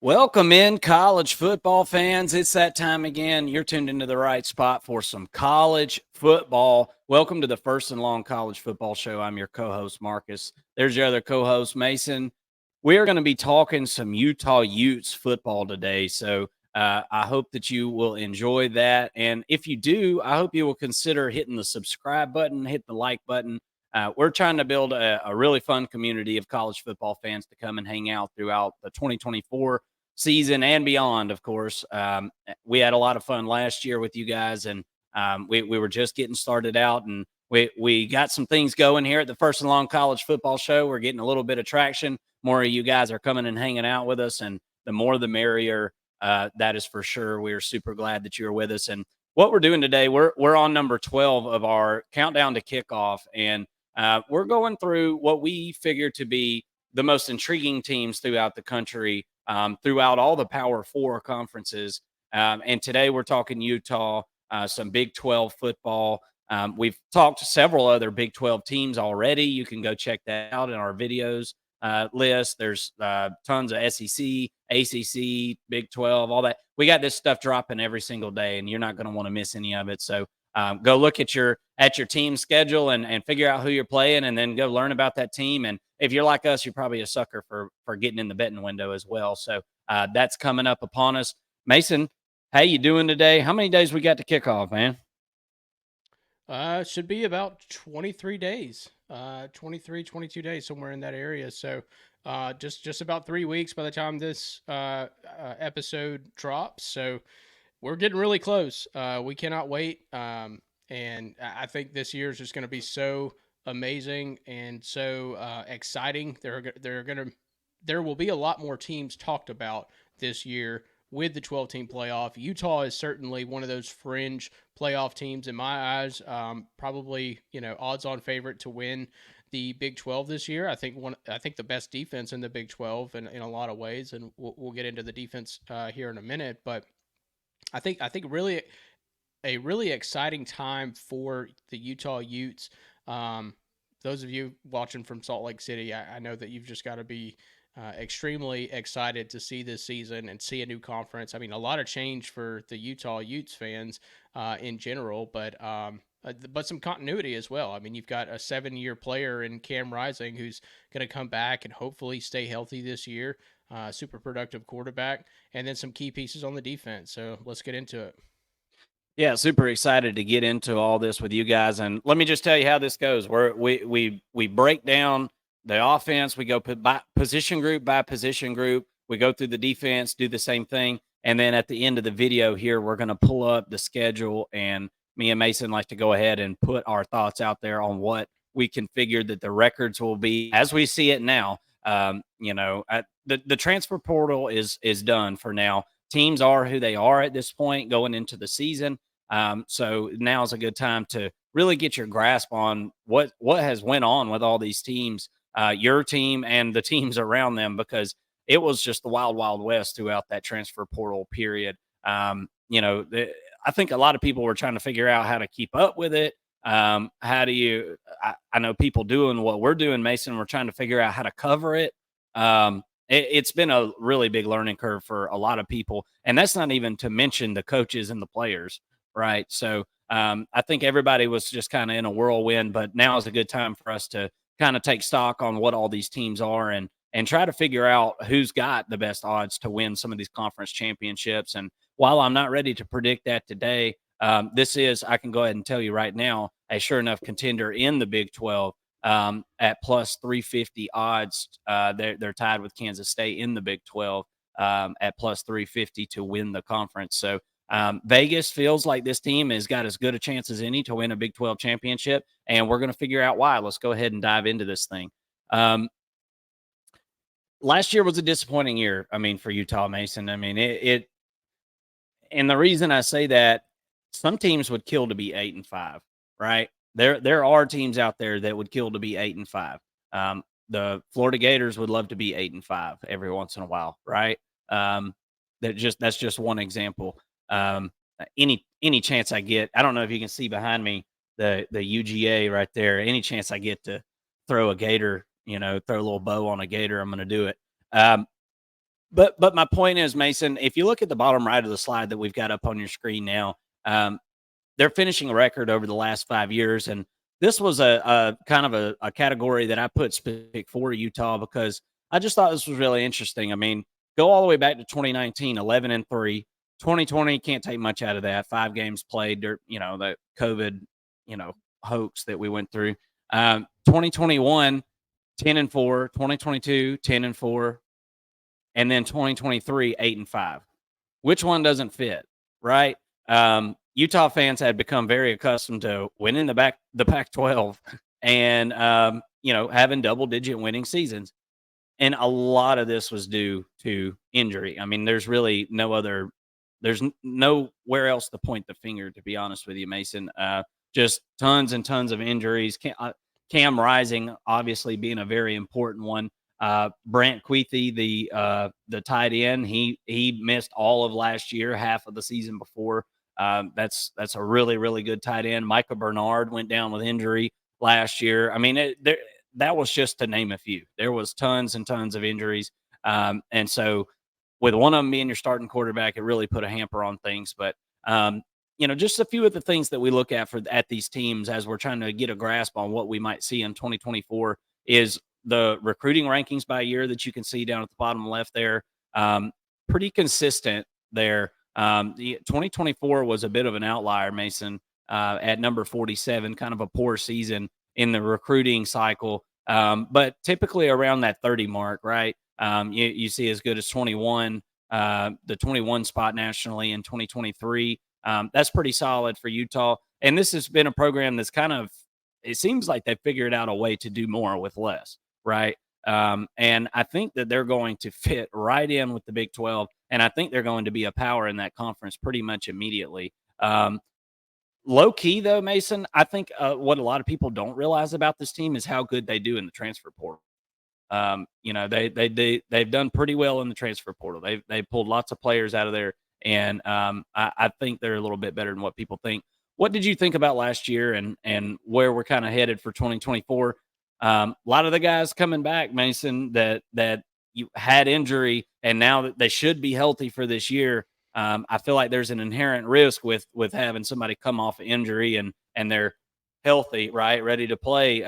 Welcome in, college football fans. It's that time again. You're tuned into the right spot for some college football. Welcome to the First and Long College Football Show. I'm your co-host, Marcus. There's your other co-host, Mason. We're going to be talking some Utah Utes football today, so I hope that you will enjoy that. And if you do, I hope you will consider hitting the subscribe button, hit the like button. We're trying to build a really fun community of college football fans to come and hang out throughout the 2024 season and beyond, of course. We had a lot of fun last year with you guys, and we were just getting started out, and we got some things going here at the First and Long College Football Show. We're getting a little bit of traction. More of you guys are coming and hanging out with us, and the more the merrier. That is for sure. We are super glad that you're with us. And what we're doing today, we're on number 12 of our countdown to kickoff, and we're going through what we figure to be the most intriguing teams throughout the country, throughout all the Power Four conferences. And today we're talking Utah, some Big 12 football. We've talked to several other Big 12 teams already. You can go check that out in our videos list. There's tons of SEC, ACC, Big 12, all that. We got this stuff dropping every single day, and you're not going to want to miss any of it. So go look at your team schedule and figure out who you're playing, and then go learn about that team. And if you're like us, you're probably a sucker for getting in the betting window as well. So that's coming up upon us. Mason, how you doing today? How many days we got to kick off, man? Should be about 23 days, 23, 22 days, somewhere in that area. So, just about 3 weeks by the time this episode drops. So, we're getting really close. We cannot wait. And I think this year is just going to be so amazing and so exciting. There will be a lot more teams talked about this year with the 12 team playoff. Utah is certainly one of those fringe playoff teams in my eyes. Probably, odds on favorite to win the Big 12 this year. I think the best defense in the Big 12 in a lot of ways, and we'll get into the defense here in a minute. But I think really a really exciting time for the Utah Utes. Those of you watching from Salt Lake City, I know that you've just got to be extremely excited to see this season and see a new conference. I mean, a lot of change for the Utah Utes fans in general, but some continuity as well. I mean, you've got a 7-year player in Cam Rising who's going to come back and hopefully stay healthy this year. Super productive quarterback, and then some key pieces on the defense. So let's get into it. Yeah, super excited to get into all this with you guys. And let me just tell you how this goes. We break down the offense. We go by position group by position group. We go through the defense, do the same thing. And then at the end of the video here, we're going to pull up the schedule. And me and Mason like to go ahead and put our thoughts out there on what we can figure that the records will be as we see it now. The transfer portal is done for now. Teams are who they are at this point going into the season. So now is a good time to really get your grasp on what has went on with all these teams, your team and the teams around them, because it was just the wild, wild west throughout that transfer portal period. I think a lot of people were trying to figure out how to keep up with it. How do you? I know people doing what we're doing, Mason. We're trying to figure out how to cover it. It's been a really big learning curve for a lot of people, and that's not even to mention the coaches and the players, right? So I think everybody was just kind of in a whirlwind, but now is a good time for us to kind of take stock on what all these teams are and try to figure out who's got the best odds to win some of these conference championships. And while I'm not ready to predict that today, this is, I can go ahead and tell you right now, a sure enough contender in the Big 12. At plus 350 odds. They're tied with Kansas State in the Big 12 at plus 350 to win the conference. So Vegas feels like this team has got as good a chance as any to win a Big 12 championship, and we're going to figure out why. Let's go ahead and dive into this thing. Last year was a disappointing year, for Utah, Mason. And the reason I say that, some teams would kill to be 8-5, right? There are teams out there that would kill to be 8-5. The Florida Gators would love to be 8-5 every once in a while, right? That's just one example. Any chance I get, I don't know if you can see behind me the UGA right there. Any chance I get to throw a gator, throw a little bow on a gator, I'm going to do it. But my point is, Mason, if you look at the bottom right of the slide that we've got up on your screen now, they're finishing a record over the last 5 years, and this was a kind of a category that I put specific for Utah because I just thought this was really interesting. I mean, go all the way back to 2019, 11-3. 2020 can't take much out of that. 5 games played, the COVID, hoax that we went through. 2021, 10-4. 2022, 10-4, and then 2023, 8-5. Which one doesn't fit, right? Utah fans had become very accustomed to winning the Pac-12 and having double-digit winning seasons, and a lot of this was due to injury. I mean, there's really there's nowhere else to point the finger, to be honest with you, Mason. Just tons and tons of injuries. Cam Rising, obviously, being a very important one. Brant Kuithe, the tight end, he missed all of last year, half of the season before. That's a really, really good tight end. Micah Bernard went down with injury last year. I mean, that was just to name a few. There was tons and tons of injuries. And so with one of them being your starting quarterback, it really put a hamper on things. But, just a few of the things that we look at these teams as we're trying to get a grasp on what we might see in 2024 is the recruiting rankings by year that you can see down at the bottom left there. Pretty consistent there. The 2024 was a bit of an outlier, Mason, at number 47, kind of a poor season in the recruiting cycle. But typically around that 30 mark, right? You see as good as 21, the 21 spot nationally in 2023. That's pretty solid for Utah. And this has been a program that's it seems like they figured out a way to do more with less, right? And I think that they're going to fit right in with the Big 12. And I think they're going to be a power in that conference pretty much immediately. Low key, though, Mason, I think what a lot of people don't realize about this team is how good they do in the transfer portal. They've done pretty well in the transfer portal. They pulled lots of players out of there, and I think they're a little bit better than what people think. What did you think about last year and where we're kind of headed for 2024? A lot of the guys coming back, Mason, that you had injury, and now that they should be healthy for this year. I feel like there's an inherent risk with having somebody come off an injury and they're healthy, right, ready to play.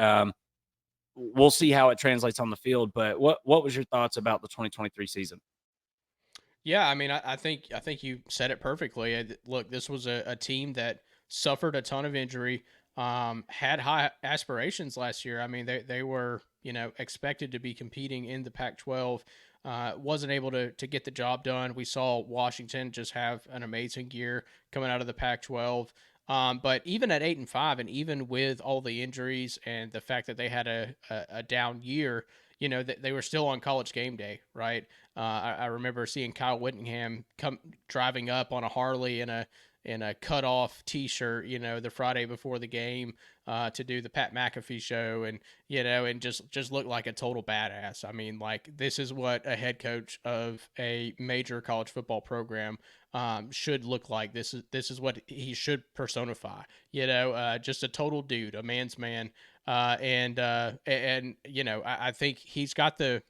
We'll see how it translates on the field. But what was your thoughts about the 2023 season? Yeah, I mean, I think you said it perfectly. Look, this was a team that suffered a ton of injury, had high aspirations last year. I mean, they were expected to be competing in the Pac-12. Wasn't able to get the job done. We saw Washington just have an amazing year coming out of the Pac-12. But even at 8-5, and even with all the injuries and the fact that they had a down year, they were still on College game day, right? I remember seeing Kyle Wittingham come driving up on a Harley in a cutoff T-shirt, the Friday before the game, to do the Pat McAfee show, and and just look like a total badass. I mean, like, this is what a head coach of a major college football program should look like. This is what he should personify. Just a total dude, a man's man. I think he's got the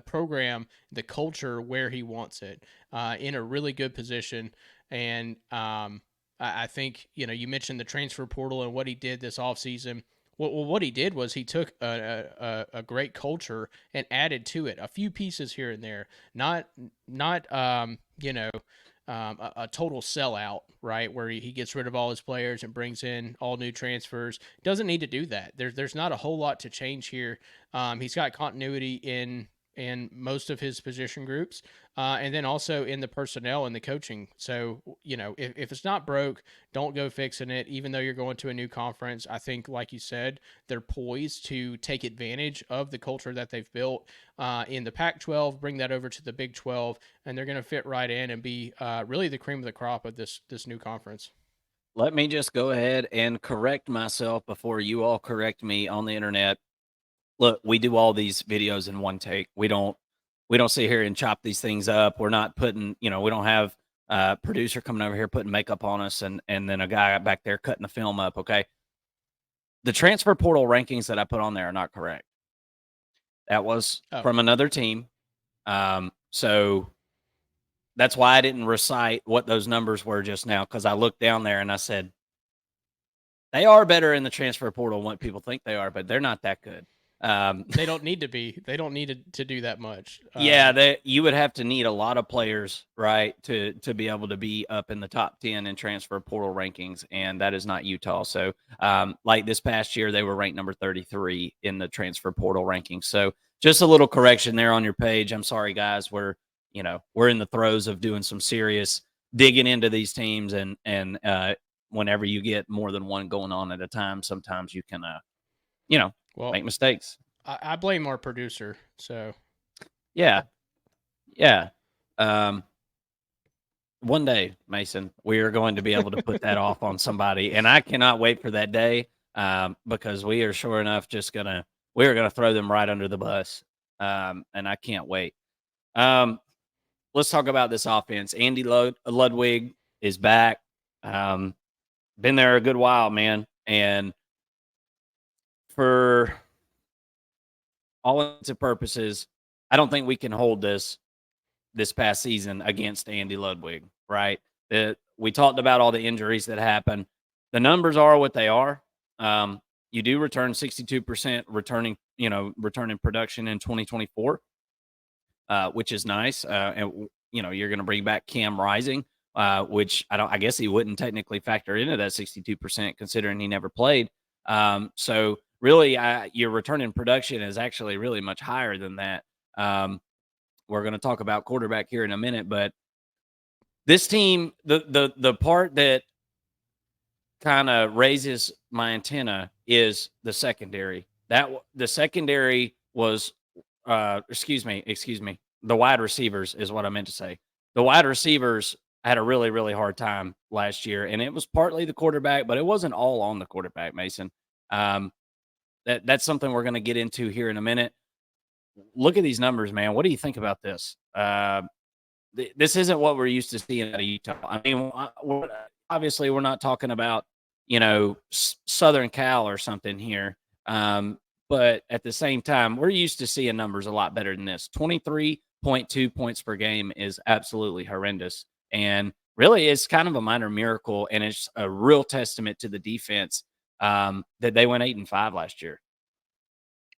program, the culture where he wants it, in a really good position. And I think, you mentioned the transfer portal and what he did this offseason. Well, what he did was he took a great culture and added to it a few pieces here and there. Not a total sellout, right, where he gets rid of all his players and brings in all new transfers. Doesn't need to do that. There's not a whole lot to change here. He's got continuity in most of his position groups, and then also in the personnel and the coaching. So, if it's not broke, don't go fixing it. Even though you're going to a new conference, I think, like you said, they're poised to take advantage of the culture that they've built in the Pac-12, bring that over to the Big 12, and they're going to fit right in and be really the cream of the crop of this new conference. Let me just go ahead and correct myself before you all correct me on the internet. Look, we do all these videos in one take. We don't sit here and chop these things up. We're not putting, we don't have a producer coming over here putting makeup on us and then a guy back there cutting the film up. Okay. The transfer portal rankings that I put on there are not correct. That was from another team. So that's why I didn't recite what those numbers were just now, because I looked down there and I said, they are better in the transfer portal than what people think they are, but they're not that good. They don't need to be. They don't need to do that much. Yeah, you would have to need a lot of players, right, to be able to be up in the top 10 in transfer portal rankings, and that is not Utah. So, like this past year, they were ranked number 33 in the transfer portal rankings. So, just a little correction there on your page. I'm sorry, guys. We're in the throes of doing some serious digging into these teams, and whenever you get more than one going on at a time, sometimes you can, Well, make mistakes. I blame our producer. So Yeah. Yeah. One day, Mason, we are going to be able to put that off on somebody, and I cannot wait for that day, because we are sure enough we are gonna throw them right under the bus, and I can't wait. Let's talk about this offense. Andy Ludwig is back. Been there a good while, man, and for all intents and purposes, I don't think we can hold this past season against Andy Ludwig, right? We talked about all the injuries that happened. The numbers are what they are. You do return 62% returning production in 2024, which is nice. And you're going to bring back Cam Rising, which I guess he wouldn't technically factor into that 62% considering he never played. So really, your return in production is actually really much higher than that. We're going to talk about quarterback here in a minute, but this team, the part that kind of raises my antenna is the secondary. The secondary was, excuse me, the wide receivers is what I meant to say. The wide receivers had a really, really hard time last year, and it was partly the quarterback, but it wasn't all on the quarterback, Mason. That's something we're going to get into here in a minute. Look at these numbers, man. What do you think about this? This isn't what we're used to seeing out of Utah. I mean, obviously, we're not talking about Southern Cal or something here, but at the same time, we're used to seeing numbers a lot better than this. 23.2 points per game is absolutely horrendous, and really, it's kind of a minor miracle, and it's a real testament to the defense that they went 8-5 last year.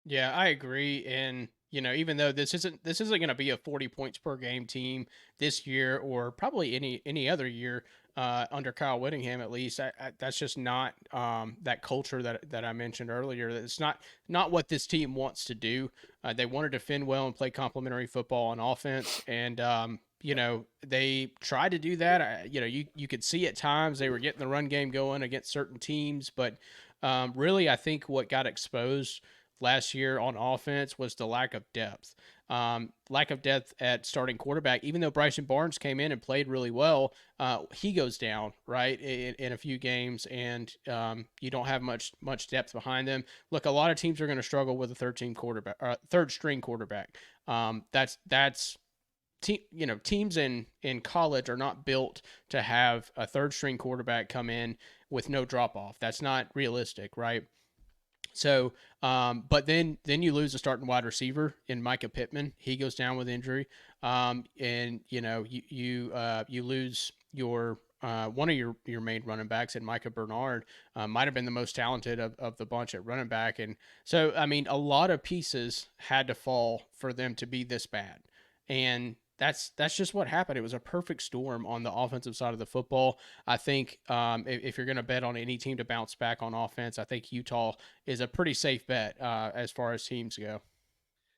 yeah, I agree. And even though this isn't going to be a 40 points per game team this year, or probably any other year under Kyle Wittingham, at least, that's just not that culture that I mentioned earlier. It's not what this team wants to do. They want to defend well and play complementary football on offense, and they tried to do that. You could see at times they were getting the run game going against certain teams, but really, I think what got exposed last year on offense was the lack of depth. Lack of depth at starting quarterback. Even though Bryson Barnes came in and played really well, he goes down right in a few games, and you don't have much depth behind them. Look, a lot of teams are going to struggle with a third string quarterback. Teams in college are not built to have a third string quarterback come in with no drop off. That's not realistic, right? So, but then you lose a starting wide receiver in Micah Pittman. He goes down with injury, and you lose your one of your main running backs in Micah Bernard. Might have been the most talented of the bunch at running back, and so I mean, a lot of pieces had to fall for them to be this bad, and that's just what happened. It was a perfect storm on the offensive side of the football. I think if you're going to bet on any team to bounce back on offense, I think Utah is a pretty safe bet as far as teams go.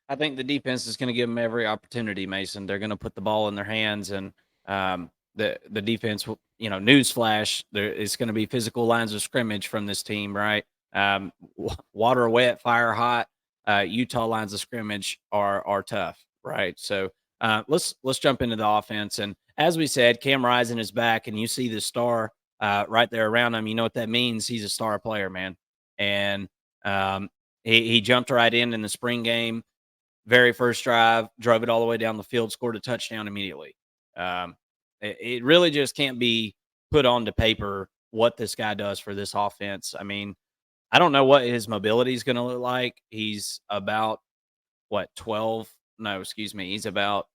I think the defense is going to give them every opportunity, Mason. They're going to put the ball in their hands, and the defense, newsflash, it's going to be physical lines of scrimmage from this team, right? Water wet, fire hot. Utah lines of scrimmage are tough, right? So let's jump into the offense. And as we said, Cam Rising is back, and you see the star right there around him. You know what that means? He's a star player, man. And he jumped right in the spring game. Very first drive, drove it all the way down the field, scored a touchdown immediately. It really just can't be put onto paper what this guy does for this offense. I mean, I don't know what his mobility is going to look like. He's about, 12? No, excuse me. He's about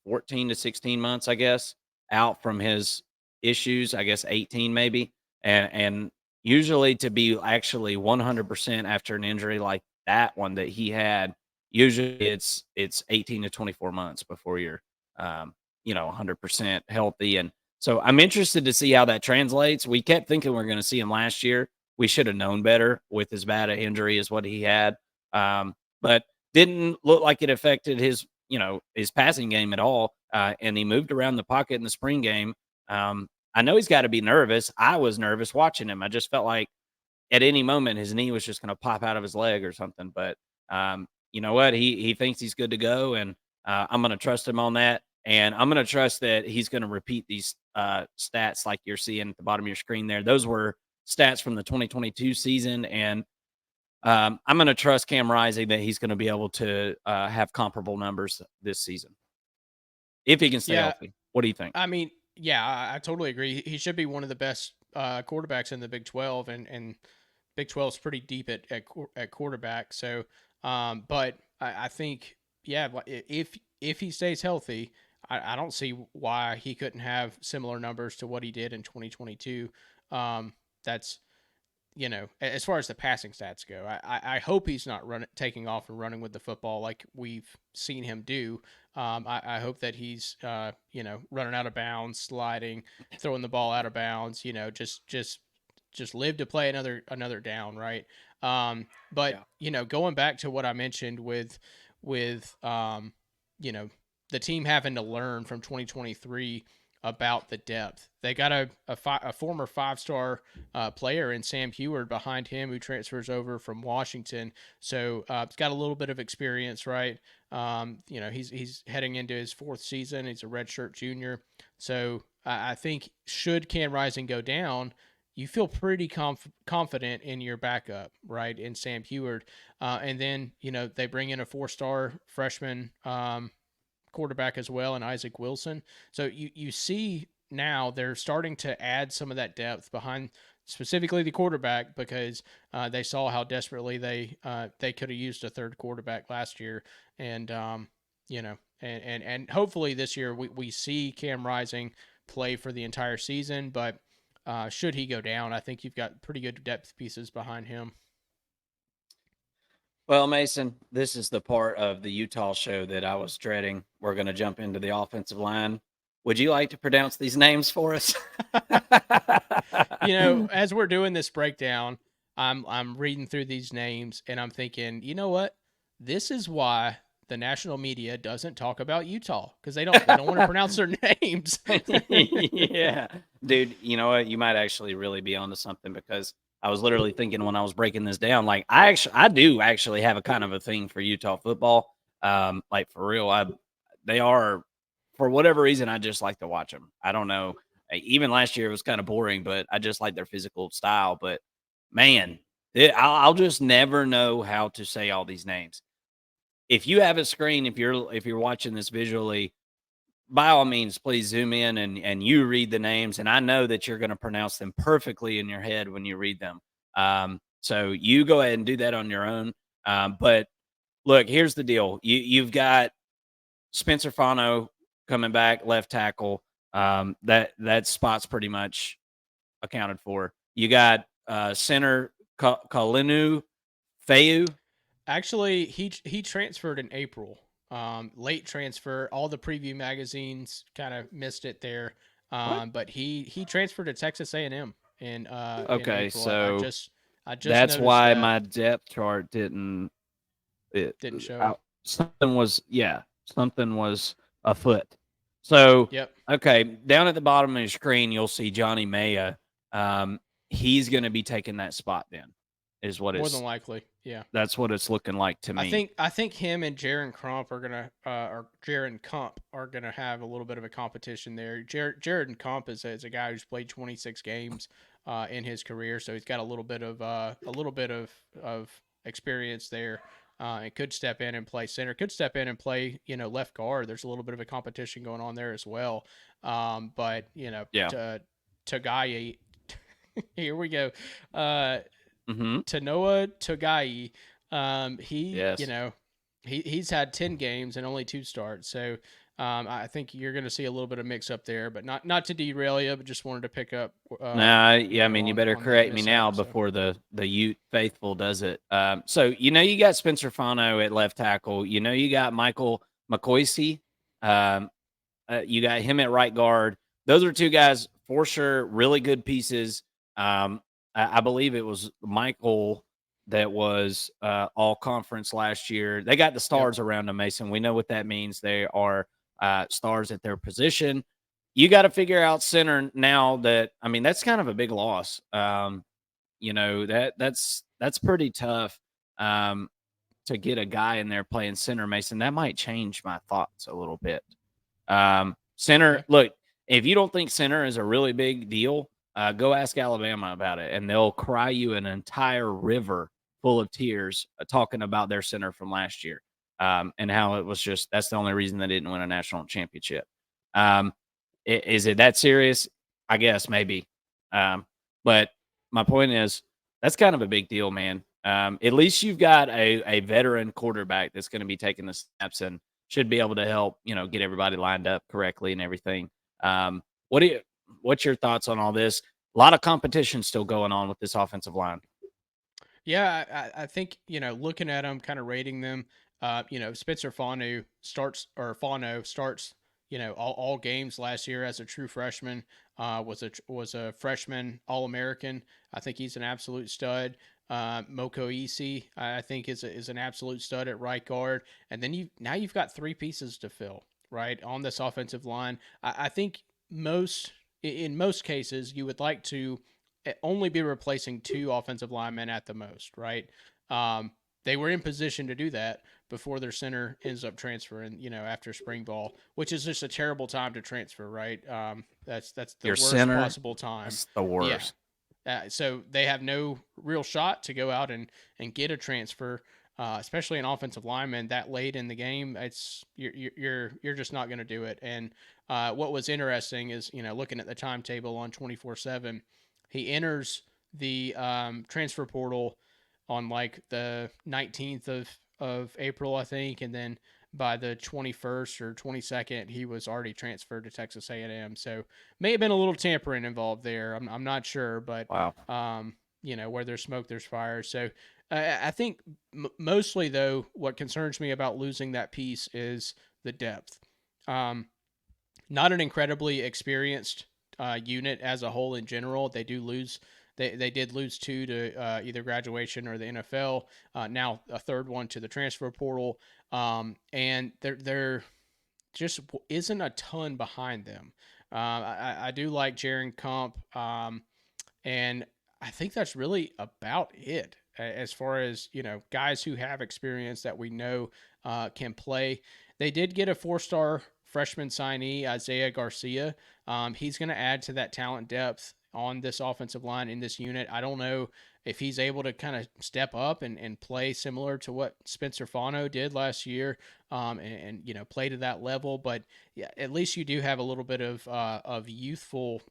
14 to 16 months, I guess, out from his issues, I guess 18 maybe. And usually to be actually 100% after an injury like that one that he had, usually it's 18 to 24 months before you're 100% healthy. And so I'm interested to see how that translates. We kept thinking we are going to see him last year. We should have known better with as bad an injury as what he had. But didn't look like it affected his passing game at all. And he moved around the pocket in the spring game. I know he's got to be nervous. I was nervous watching him. I just felt like at any moment his knee was just going to pop out of his leg or something. But you know what? He thinks he's good to go, and I'm going to trust him on that. And I'm going to trust that he's going to repeat these stats like you're seeing at the bottom of your screen there. Those were stats from the 2022 season, and I'm going to trust Cam Rising that he's going to be able to have comparable numbers this season if he can stay Yeah, healthy. What do you think? I mean, yeah, I totally agree. He should be one of the best quarterbacks in the Big 12, and Big 12 is pretty deep at quarterback. So, but I think, yeah, if he stays healthy, I don't see why he couldn't have similar numbers to what he did in 2022. That's as far as the passing stats go, I hope he's not taking off and running with the football like we've seen him do. I hope that he's, running out of bounds, sliding, throwing the ball out of bounds, just live to play another down. Right. But, Yeah. Going back to what I mentioned with the team having to learn from 2023 about the depth. They got a former 5-star player in Sam Heward behind him who transfers over from Washington. So he's got a little bit of experience, right? He's heading into his 4th season. He's a redshirt junior. So I think should Cam Rising go down, you feel pretty confident in your backup, right, in Sam Heward. And then, they bring in a 4-star freshman quarterback as well, and Isaac Wilson. So you see now they're starting to add some of that depth behind specifically the quarterback because they saw how desperately they could have used a third quarterback last year, and and hopefully this year we see Cam Rising play for the entire season. But should he go down, I think you've got pretty good depth pieces behind him. Well, Mason, this is the part of the Utah show that I was dreading. We're going to jump into the offensive line. Would you like to pronounce these names for us? As we're doing this breakdown, I'm reading through these names and I'm thinking, you know what? This is why the national media doesn't talk about Utah because they don't want to pronounce their names. Yeah, dude. You know what? You might actually really be onto something because I was literally thinking when I was breaking this down, like I do actually have a kind of a thing for Utah football. Like for real, they are for whatever reason I just like to watch them. I don't know. Even last year it was kind of boring, but I just like their physical style. But man, I'll just never know how to say all these names. If you have a screen, if you're watching this visually, by all means, please zoom in and you read the names. And I know that you're going to pronounce them perfectly in your head when you read them. So you go ahead and do that on your own. But look, here's the deal: you've got Spencer Fano coming back, left tackle. That spot's pretty much accounted for. You got center Kalinu Feu. Actually, he transferred in April. Late transfer. All the preview magazines kind of missed it there. What? But he transferred to Texas A&M in Okay, April. so I just that's noticed why that. my depth chart didn't. Didn't show. Something was something was afoot. So Yep. okay, down at the bottom of your screen, you'll see Johnny Maya. Um, he's going to be taking that spot. Then is what More than it's likely. Yeah. that's what it's looking like to me. I think him and Jaron Crump are gonna or Jaron Kump are gonna have a little bit of a competition there. Jaron Kump is a guy who's played 26 games in his career, so he's got a little bit of experience there. And could step in and play center. Could step in and play left guard. There's a little bit of a competition going on there as well. But Yeah. Togai, here we go. Uh, Mm-hmm. Tanoa Togai, Yes. he's had 10 games and only 2 starts. So I think you're going to see a little bit of mix up there, but not to derail you, but just wanted to pick up. Nah, yeah, I mean, you better on that correct me mishap, now so. before the Ute faithful does it. So you got Spencer Fano at left tackle. You got Michael McCoisey. Um, you got him at right guard. Those are two guys for sure, really good pieces. I believe it was Michael that was all conference last year. They got the stars around them, Mason. We know what that means. They are stars at their position. You got to figure out center now. I mean, that's kind of a big loss. That's pretty tough to get a guy in there playing center, Mason. That might change my thoughts a little bit. Center, look, if you don't think center is a really big deal, go ask Alabama about it, and they'll cry you an entire river full of tears talking about their center from last year and how it was just that's the only reason they didn't win a national championship. Is it that serious? I guess maybe. But my point is that's kind of a big deal, man. At least you've got a veteran quarterback that's going to be taking the snaps and should be able to help, get everybody lined up correctly and everything. What's your thoughts on all this? A lot of competition still going on with this offensive line. Yeah, I think, looking at them, kind of rating them, Spencer Fano starts, all games last year as a true freshman, was a freshman All-American. I think he's an absolute stud. Moko Isi, I think is an absolute stud at right guard. And then you've got three pieces to fill, right, on this offensive line. I think in most cases you would like to only be replacing two offensive linemen at the most, right? They were in position to do that before their center ends up transferring, after spring ball, which is just a terrible time to transfer, right? That's the Your worst center, possible time. that's the worst. Yeah. So they have no real shot to go out and get a transfer, especially an offensive lineman that late in the game. It's you're just not going to do it. And what was interesting is looking at the timetable on 24/7, he enters the transfer portal on like the 19th of April, I think, and then by the 21st or 22nd, he was already transferred to Texas A&M. So may have been a little tampering involved there. I'm not sure, but wow. Where there's smoke, there's fire. So I think mostly though, what concerns me about losing that piece is the depth. Not an incredibly experienced unit as a whole in general. They do lose. They did lose two to either graduation or the NFL. Now a third one to the transfer portal. And there just isn't a ton behind them. I do like Jaron Kump, and I think that's really about it as far as guys who have experience that we know can play. They did get a 4-star freshman signee, Isaiah Garcia. He's going to add to that talent depth on this offensive line in this unit. I don't know if he's able to kind of step up and play similar to what Spencer Fano did last year, and play to that level. But yeah, at least you do have a little bit of youthful,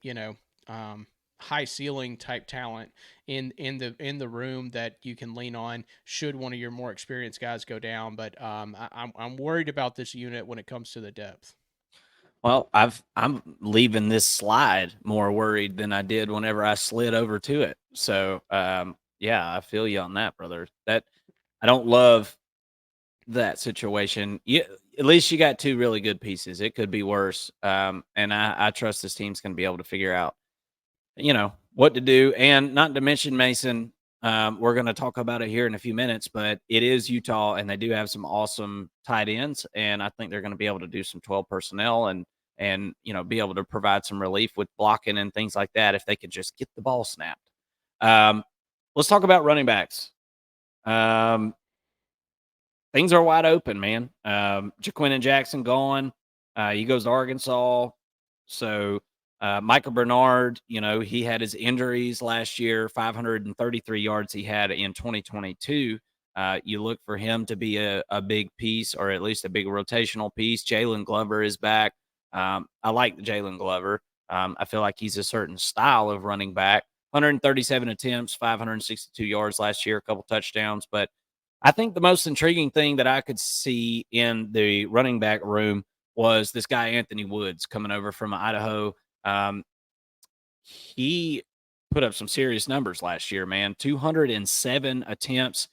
high ceiling type talent in the room that you can lean on should one of your more experienced guys go down. But I'm worried about this unit when it comes to the depth. Well, I'm leaving this slide more worried than I did whenever I slid over to it. So, yeah, I feel you on that, brother. That I don't love that situation. At least you got two really good pieces. It could be worse. And I trust this team's going to be able to figure out, what to do. And not to mention, Mason, we're going to talk about it here in a few minutes, but it is Utah, and they do have some awesome tight ends, and I think they're going to be able to do some 12 personnel and be able to provide some relief with blocking and things like that if they could just get the ball snapped. Let's talk about running backs. Things are wide open, man. Jaquinton Jackson gone. He goes to Arkansas. So Michael Bernard, he had his injuries last year, 533 yards he had in 2022. You look for him to be a big piece, or at least a big rotational piece. Jalen Glover is back. I like Jalen Glover. I feel like he's a certain style of running back. 137 attempts, 562 yards last year, a couple touchdowns. But I think the most intriguing thing that I could see in the running back room was this guy, Anthony Woods, coming over from Idaho. He put up some serious numbers last year, man. 207 attempts,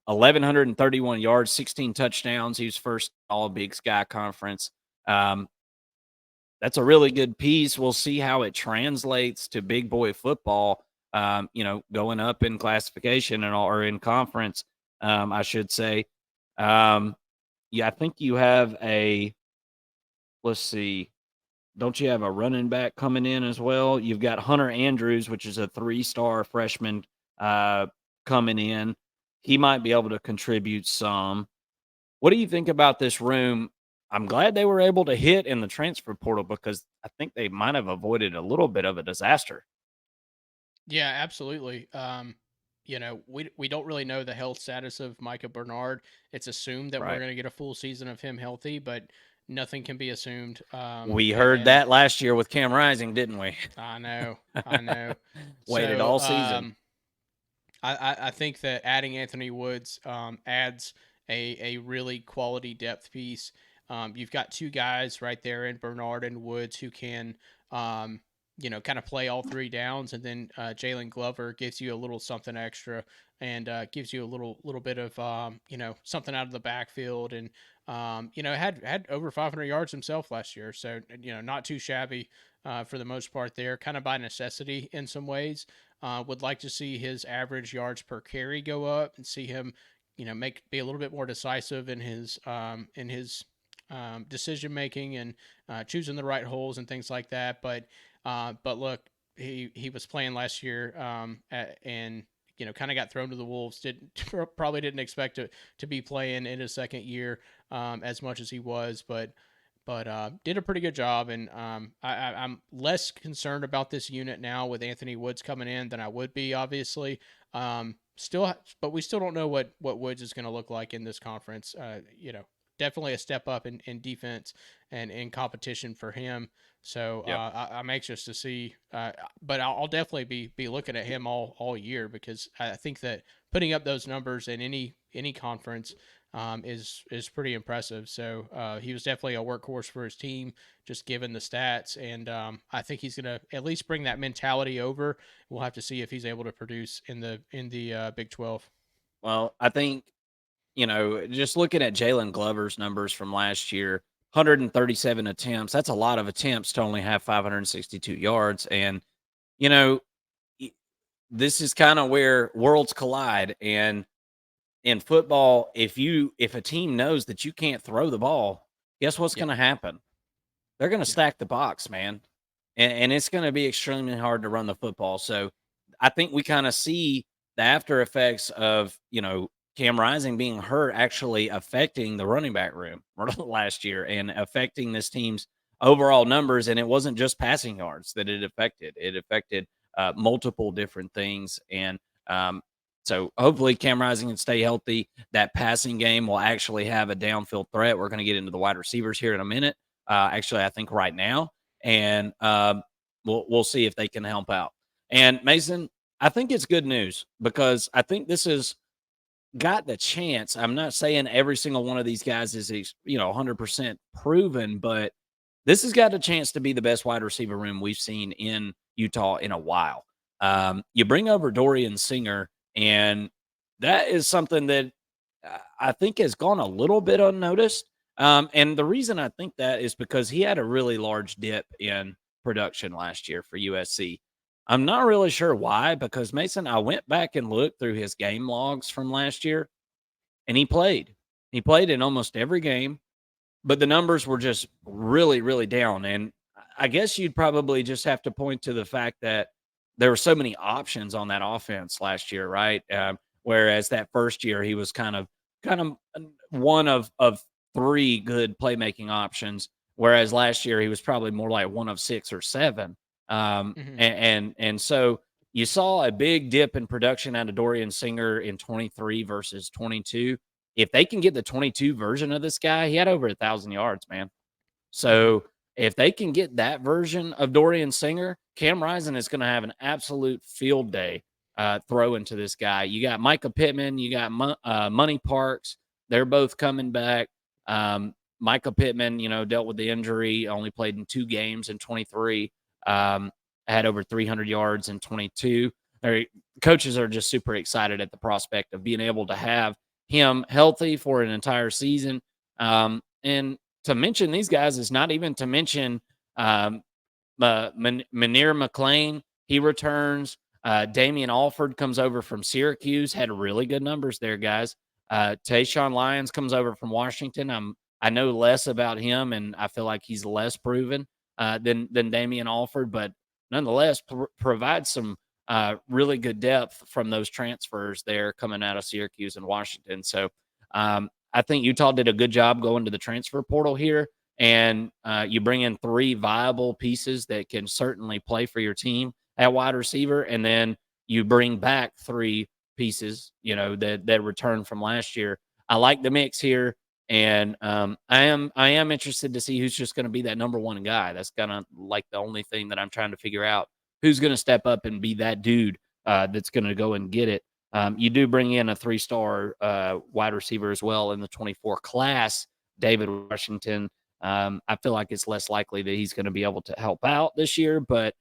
1,131 yards, 16 touchdowns. He was first all Big Sky Conference. That's a really good piece. We'll see how it translates to big boy football, going up in classification or in conference, I should say. I think you have let's see, don't you have a running back coming in as well? You've got Hunter Andrews, which is a 3-star freshman coming in. He might be able to contribute some. What do you think about this room? I'm glad they were able to hit in the transfer portal because I think they might have avoided a little bit of a disaster. Yeah, absolutely. We don't really know the health status of Micah Bernard. It's assumed that we're Right. going to get a full season of him healthy, but nothing can be assumed. We heard And that last year with Cam Rising, didn't we? I know. Waited So all season. I think that adding Anthony Woods adds a really quality depth piece. You've got two guys right there in Bernard and Woods who can, kind of play all three downs, and then Jalen Glover gives you a little something extra and gives you a little bit of something out of the backfield, and had over 500 yards himself last year, so not too shabby for the most part there, kind of by necessity in some ways. Would like to see his average yards per carry go up and see him, be a little bit more decisive in his decision making and choosing the right holes and things like that. But look, he was playing last year and kind of got thrown to the wolves. Probably didn't expect to be playing in his second year as much as he was, but did a pretty good job. And I'm less concerned about this unit now with Anthony Woods coming in than I would be, obviously. But we still don't know what Woods is going to look like in this conference. Definitely a step up in defense and in competition for him. So Yep. I'm anxious to see. But I'll definitely be looking at him all year, because I think that putting up those numbers in any conference is pretty impressive. So he was definitely a workhorse for his team, just given the stats. And I think he's going to at least bring that mentality over. We'll have to see if he's able to produce in the Big 12. Well, I think, just looking at Jalen Glover's numbers from last year, 137 attempts. That's a lot of attempts to only have 562 yards. And, you know, this is kind of where worlds collide. And in football, if a team knows that you can't throw the ball, guess what's Yep. going to happen? They're going to Yeah. stack the box, man. And it's going to be extremely hard to run the football. So I think we kind of see the after effects of, Cam Rising being hurt actually affecting the running back room last year and affecting this team's overall numbers. And it wasn't just passing yards that it affected multiple different things. And so hopefully Cam Rising can stay healthy. That passing game will actually have a downfield threat. We're going to get into the wide receivers here in a minute. Actually, I think right now, and we'll see if they can help out. And Mason, I think it's good news because I think this has got the chance. I'm not saying every single one of these guys is 100% proven, but this has got a chance to be the best wide receiver room we've seen in Utah in a while. You bring over Dorian Singer, and that is something that I think has gone a little bit unnoticed. And the reason I think that is because he had a really large dip in production last year for USC. I'm not really sure why, because Mason, I went back and looked through his game logs from last year, and he played. He played in almost every game, but the numbers were just really, really down. And I guess you'd probably just have to point to the fact that there were so many options on that offense last year, right? Whereas that first year he was kind of one of three good playmaking options, whereas last year he was probably more like one of 6 or 7. Mm-hmm. And so you saw a big dip in production out of Dorian Singer in 23 versus 22. If they can get the 22 version of this guy, he had over 1,000 yards, man. Mm-hmm. So if they can get that version of Dorian Singer, Cam Rising is going to have an absolute field day throwing to this guy. You got Micah Pittman, you got Money Parks. They're both coming back. Micah Pittman, dealt with the injury, only played in 2 games in 23, had over 300 yards in 22. Coaches are just super excited at the prospect of being able to have him healthy for an entire season. And to mention these guys is not even to mention Munir McLean. He returns. Damian Alford comes over from Syracuse, had really good numbers there, guys. Tayshawn Lyons comes over from Washington. I know less about him, and I feel like he's less proven than Damian Alford, but nonetheless provides some really good depth from those transfers there coming out of Syracuse and Washington. So I think Utah did a good job going to the transfer portal here, and you bring in 3 viable pieces that can certainly play for your team at wide receiver, and then you bring back 3 pieces, that returned from last year. I like the mix here, and I am interested to see who's just going to be that number 1 guy. That's kind of like the only thing that I'm trying to figure out. Who's going to step up and be that dude that's going to go and get it? You do bring in a 3-star wide receiver as well in the 24 class, David Washington. I feel like it's less likely that he's going to be able to help out this year, but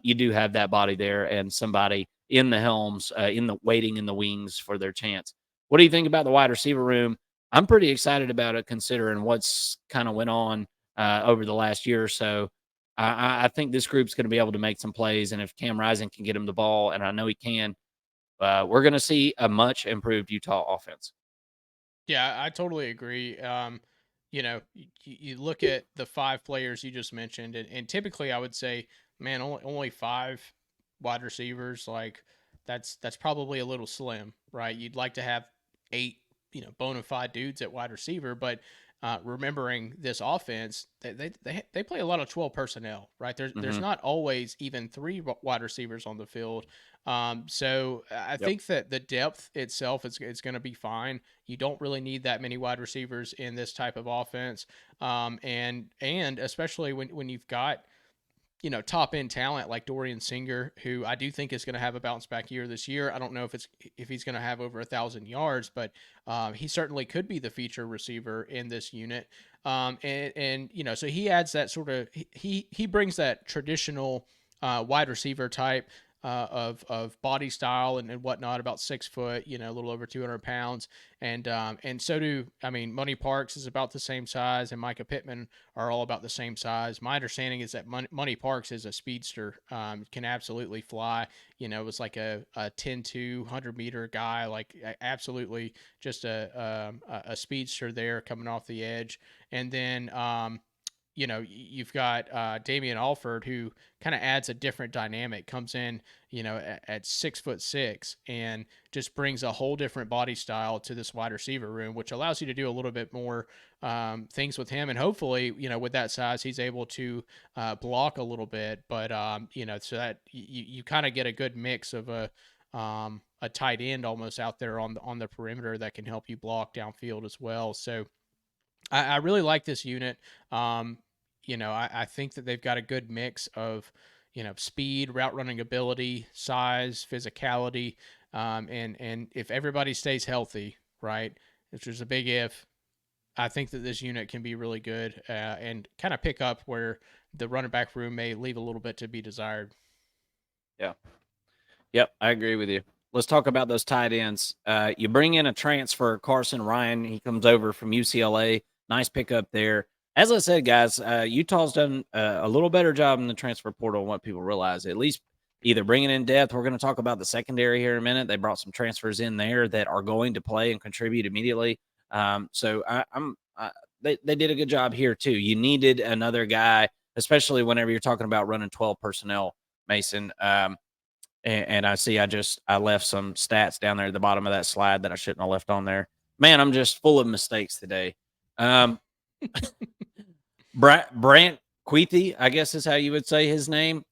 you do have that body there and somebody in the helms, waiting in the wings for their chance. What do you think about the wide receiver room? I'm pretty excited about it considering what's kind of went on over the last year or so. I think this group's going to be able to make some plays, and if Cam Rising can get him the ball, and I know he can, we're going to see a much improved Utah offense. Yeah, I totally agree. You look at the 5 players you just mentioned, and typically I would say, man, only 5 wide receivers. Like that's probably a little slim, right? You'd like to have 8, bona fide dudes at wide receiver, but remembering this offense, they play a lot of 12 personnel, right? There's not always even 3 wide receivers on the field. So I think that the depth itself is going to be fine. You don't really need that many wide receivers in this type of offense, and especially when you've got top end talent like Dorian Singer, who I do think is going to have a bounce back year this year. I don't know if he's going to have over 1,000 yards, but he certainly could be the feature receiver in this unit. And so he adds that sort of he brings that traditional wide receiver type of body style and whatnot, about 6 foot, a little over 200 pounds. And so do, Money Parks is about the same size, and Micah Pittman are all about the same size. My understanding is that Money Parks is a speedster, can absolutely fly. Was like a 10-2, 100-meter guy, like absolutely just a speedster there coming off the edge. And then, you've got Damian Alford, who kind of adds a different dynamic, comes in, at 6'6", and just brings a whole different body style to this wide receiver room, which allows you to do a little bit more things with him. And hopefully, with that size, he's able to block a little bit. But, so that you kind of get a good mix of a tight end almost out there on the perimeter that can help you block downfield as well. So I really like this unit. I think that they've got a good mix of, speed, route running ability, size, physicality, and if everybody stays healthy, right, which is a big if, I think that this unit can be really good and kind of pick up where the running back room may leave a little bit to be desired. Yeah. Yep, I agree with you. Let's talk about those tight ends. You bring in a transfer, Carson Ryan. He comes over from UCLA. Nice pickup there. As I said, guys, Utah's done a little better job in the transfer portal than what people realize. At least either bringing in depth. We're going to talk about the secondary here in a minute. They brought some transfers in there that are going to play and contribute immediately. So they did a good job here too. You needed another guy, especially whenever you're talking about running 12 personnel, Mason. And I see I left some stats down there at the bottom of that slide that I shouldn't have left on there. Man, I'm just full of mistakes today. Brant Queethy, I guess is how you would say his name.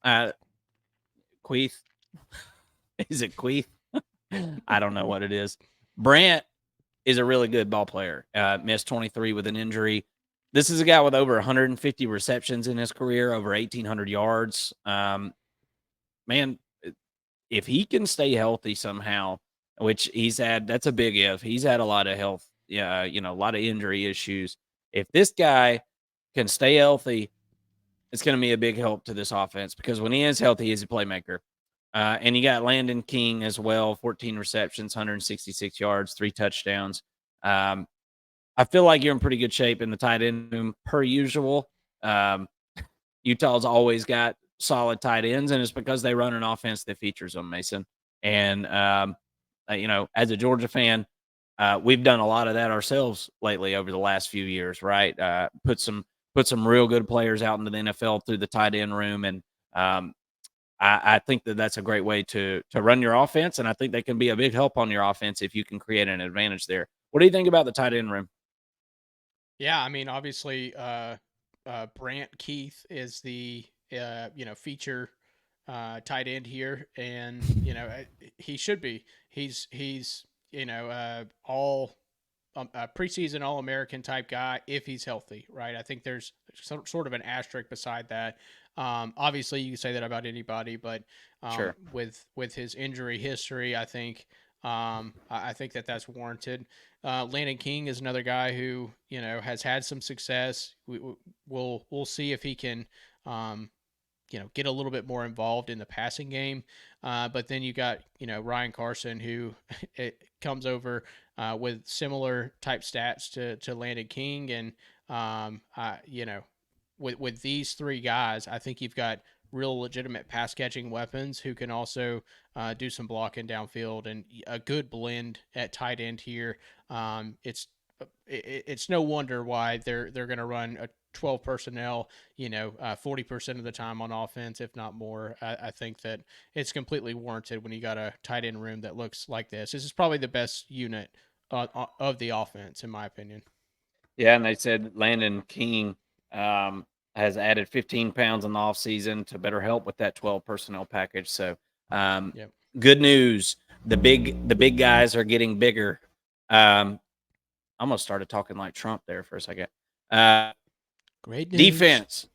Queeth. Is it Queeth? I don't know what it is. Brant is a really good ball player. Missed 23 with an injury. This is a guy with over 150 receptions in his career, over 1,800 yards. Man, if he can stay healthy somehow, which he's had, that's a big if. He's had a lot of health, a lot of injury issues. if this guy can stay healthy, it's going to be a big help to this offense because when he is healthy, he's a playmaker. And you got Landon King as well, 14 receptions, 166 yards, 3 touchdowns. I feel like you're in pretty good shape in the tight end room per usual. Utah's always got solid tight ends, and it's because they run an offense that features them, Mason. And, as a Georgia fan, we've done a lot of that ourselves lately over the last few years, right? Put some real good players out into the NFL through the tight end room, and I think that's a great way to run your offense, and I think they can be a big help on your offense if you can create an advantage there. What do you think about the tight end room? Yeah, I mean, obviously, Brant Keith is the feature tight end here, and he should be. He's all a preseason All American type guy if he's healthy, right? I think there's some sort of an asterisk beside that. Obviously, you can say that about anybody, but Sure. with his injury history, I think that's warranted. Landon King is another guy who has had some success. We'll see if he can get a little bit more involved in the passing game. But then you got Ryan Carson, who it comes over with similar type stats to Landon King, and with these three guys, I think you've got real legitimate pass catching weapons who can also do some blocking downfield, and a good blend at tight end here. It's no wonder why they're going to run a 12 personnel, 40% of the time on offense, if not more. I think that it's completely warranted when you got a tight end room that looks like this. This is probably the best unit of the offense, in my opinion. Yeah, and they said Landon King has added 15 pounds in the offseason to better help with that 12 personnel package. So, Yep. good news. The big guys are getting bigger. I almost started talking like Trump there for a second. Great news. Defense.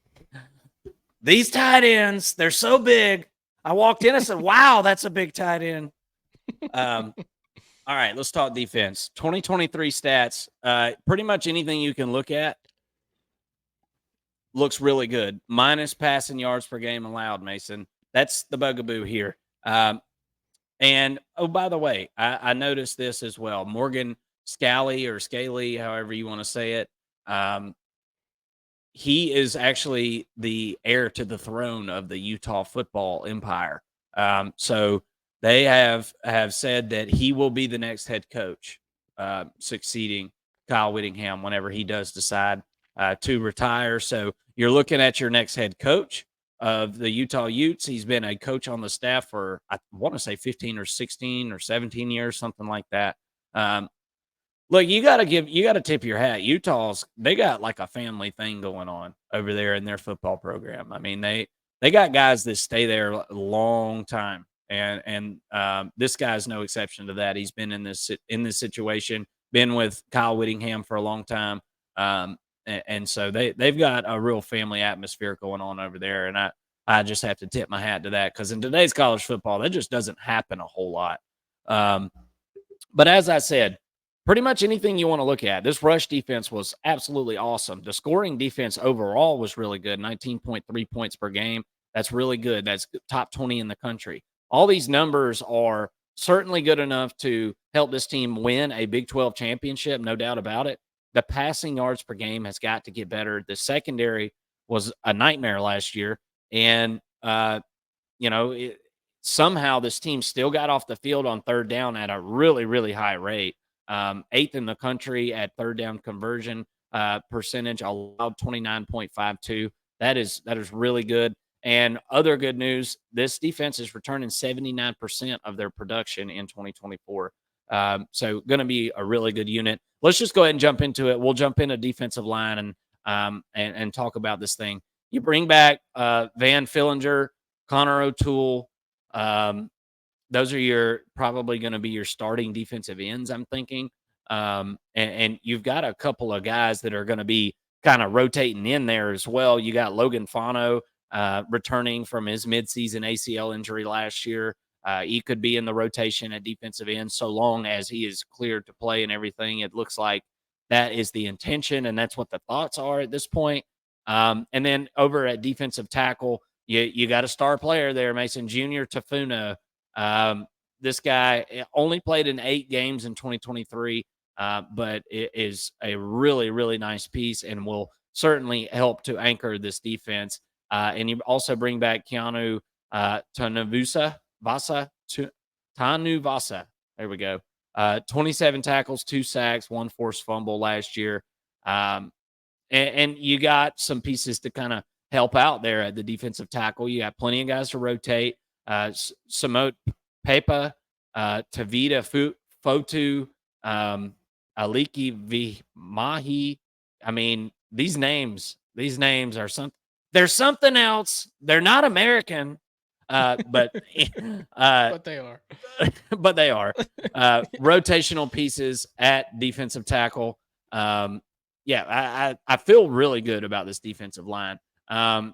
These tight ends, they're so big. I walked in and said, wow, that's a big tight end. All right, let's talk defense. 2023 stats. Pretty much anything you can look at looks really good. Minus passing yards per game allowed, Mason. That's the bugaboo here. And, oh, by the way, I noticed this as well. Morgan Scally or Scaly, however you want to say it, he is actually the heir to the throne of the Utah football empire. So they have said that he will be the next head coach, succeeding Kyle Wittingham whenever he does decide to retire. So you're looking at your next head coach of the Utah Utes. He's been a coach on the staff for, I want to say 15 or 16 or 17 years, something like that. Look, you got to tip your hat. They got like a family thing going on over there in their football program. I mean, they got guys that stay there a long time, and this guy's no exception to that. He's been in this situation, been with Kyle Wittingham for a long time, and so they've got a real family atmosphere going on over there, and I just have to tip my hat to that because in today's college football, that just doesn't happen a whole lot. But as I said, pretty much anything you want to look at. This rush defense was absolutely awesome. The scoring defense overall was really good, 19.3 points per game. That's really good. That's top 20 in the country. All these numbers are certainly good enough to help this team win a Big 12 championship, no doubt about it. The passing yards per game has got to get better. The secondary was a nightmare last year. And, somehow this team still got off the field on third down at a really, really high rate. 8th in the country at third down conversion percentage, allowed 29.52. That is really good. And other good news, this defense is returning 79% of their production in 2024. So going to be a really good unit. Let's just go ahead and jump into it. We'll jump into defensive line and talk about this thing. You bring back Van Fillinger, Connor O'Toole. Those are probably going to be your starting defensive ends, I'm thinking. And you've got a couple of guys that are going to be kind of rotating in there as well. You got Logan Fano returning from his midseason ACL injury last year. He could be in the rotation at defensive end so long as he is cleared to play and everything. It looks like that is the intention, and that's what the thoughts are at this point. And then over at defensive tackle, you got a star player there, Mason Jr. Tafuna. This guy only played in 8 games in 2023, but it is a really, really nice piece and will certainly help to anchor this defense. And you also bring back Keanu Tanu Vasa. There we go. 27 tackles, 2 sacks, 1 forced fumble last year. And you got some pieces to kind of help out there at the defensive tackle. You got plenty of guys to rotate. Samot Pepa, Tavita Fotu, Aliki Vimahi. I mean, these names are something. There's something else. They're not American, but But they are. but they are rotational pieces at defensive tackle. I feel really good about this defensive line.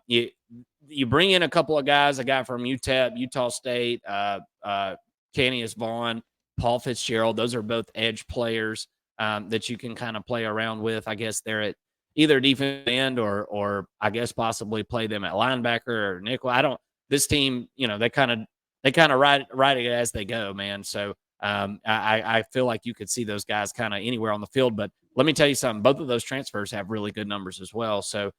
You bring in a couple of guys, a guy from UTEP, Utah State, Canius Vaughn, Paul Fitzgerald. Those are both edge players that you can kind of play around with. I guess they're at either defensive end or I guess possibly play them at linebacker or nickel. This team, they kind of ride it as they go, man. So I feel like you could see those guys kind of anywhere on the field. But let me tell you something. Both of those transfers have really good numbers as well. So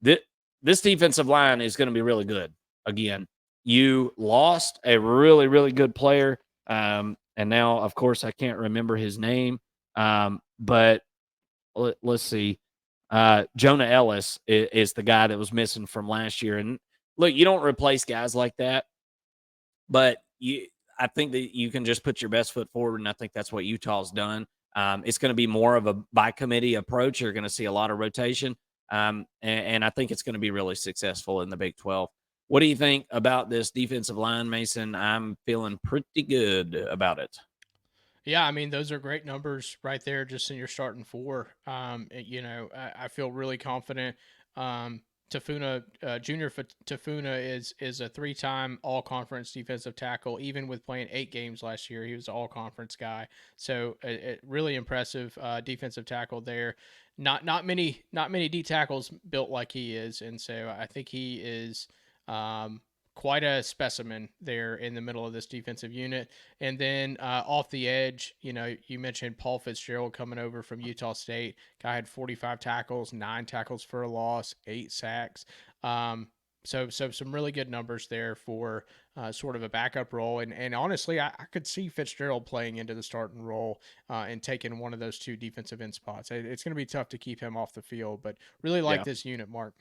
this defensive line is going to be really good. Again, you lost a really, really good player. And now, of course, I can't remember his name. But let's see. Jonah Ellis is the guy that was missing from last year. And look, you don't replace guys like that. But I think that you can just put your best foot forward, and I think that's what Utah's done. It's going to be more of a by committee approach. You're going to see a lot of rotation, and I think it's going to be really successful in the Big 12. What do you think about this defensive line, Mason? I'm feeling pretty good about it. Yeah, I mean, those are great numbers right there just in your starting 4. I feel really confident. Tafuna, Junior Tafuna is a 3-time all-conference defensive tackle. Even with playing 8 games last year, he was an all-conference guy. So really impressive defensive tackle there. Not many D tackles built like he is, and so I think he is quite a specimen there in the middle of this defensive unit. And then off the edge, you mentioned Paul Fitzgerald coming over from Utah State. Guy had 45 tackles, 9 tackles for a loss, 8 sacks. So some really good numbers there for sort of a backup role. And honestly, I could see Fitzgerald playing into the starting role and taking one of those 2 defensive end spots. It's going to be tough to keep him off the field, but really like this unit, Mark.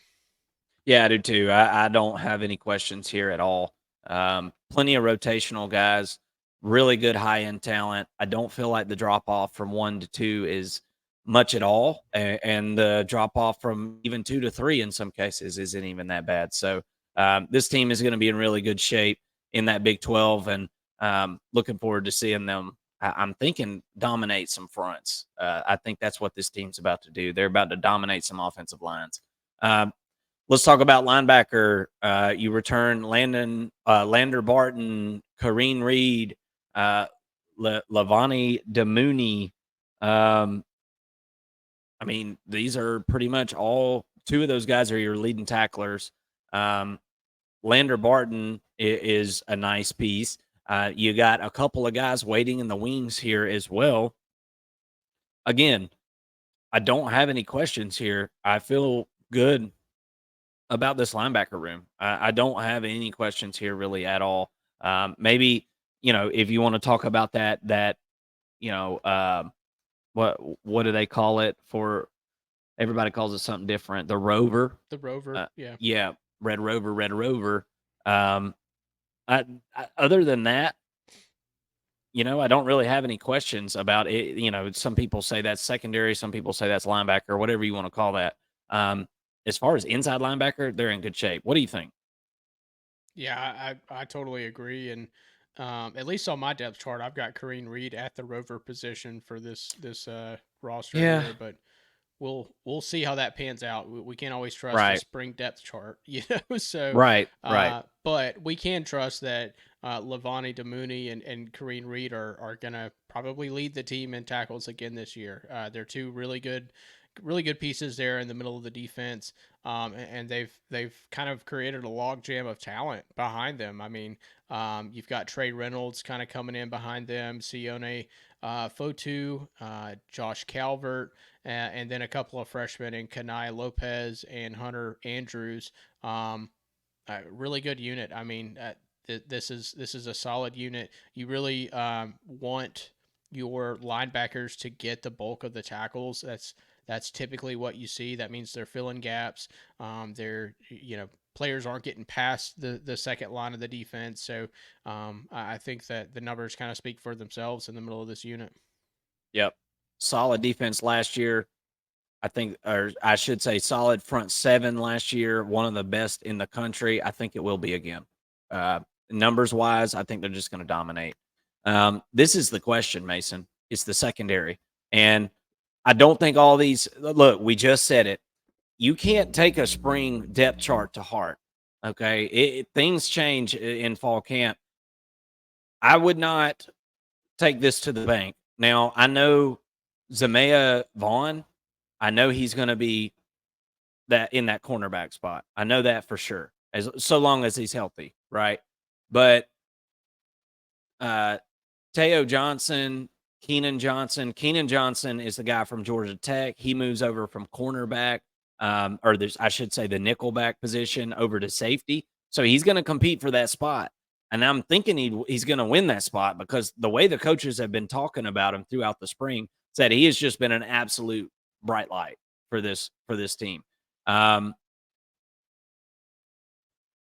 Yeah, I do too. I don't have any questions here at all. Plenty of rotational guys, really good high end talent. I don't feel like the drop off from 1 to 2 is much at all, and the drop off from even 2 to 3 in some cases isn't even that bad. So this team is going to be in really good shape in that Big 12, and looking forward to seeing them. I'm thinking dominate some fronts. I think that's what this team's about to do. They're about to dominate some offensive lines. Let's talk about linebacker. You return Lander Barton, Kareen Reed, Lavani Demooney. I mean, these are pretty much all 2 of those guys are your leading tacklers. Lander Barton is a nice piece. You got a couple of guys waiting in the wings here as well. Again, I don't have any questions here. I feel good about this linebacker room. I don't have any questions here really at all. Maybe, if you want to talk about that, what do they call it for? Everybody calls it something different. The Rover. The Rover. Yeah. Yeah. Red Rover. Other than that, I don't really have any questions about it. Some people say that's secondary. Some people say that's linebacker, whatever you want to call that. As far as inside linebacker, they're in good shape. What do you think? Yeah, I totally agree. And at least on my depth chart, I've got Kareen Reed at the Rover position for this roster here. But we'll see how that pans out. We can't always trust the spring depth chart, So right. But we can trust that Lavani Damouni and Kareem Reed are going to probably lead the team in tackles again this year. They're two really good pieces there in the middle of the defense. And they've kind of created a logjam of talent behind them. I mean, you've got Trey Reynolds kind of coming in behind them, Sione Fotu, Josh Calvert, and then a couple of freshmen in Kanai Lopez and Hunter Andrews. Really good unit. I mean, this is a solid unit. You really want your linebackers to get the bulk of the tackles. That's typically what you see. That means they're filling gaps. They're players aren't getting past the second line of the defense. So I think that the numbers kind of speak for themselves in the middle of this unit. Yep. Solid defense last year. I think, or I should say, solid front seven last year. One of the best in the country. I think it will be again. Numbers wise, I think they're just going to dominate. This is the question, Mason. It's the secondary. And I don't think all these look, we just said it. You can't take a spring depth chart to heart. Okay. Things change in fall camp. I would not take this to the bank. Now, I know Zamea Vaughn, I know he's going to be that in that cornerback spot. I know that for sure. As so long as he's healthy, right? But Teo Johnson, Keenan Johnson. Keenan Johnson is the guy from Georgia Tech. He moves over from cornerback, I should say, the nickelback position over to safety. So he's going to compete for that spot. And I'm thinking he's going to win that spot because the way the coaches have been talking about him throughout the spring said he has just been an absolute bright light for this team.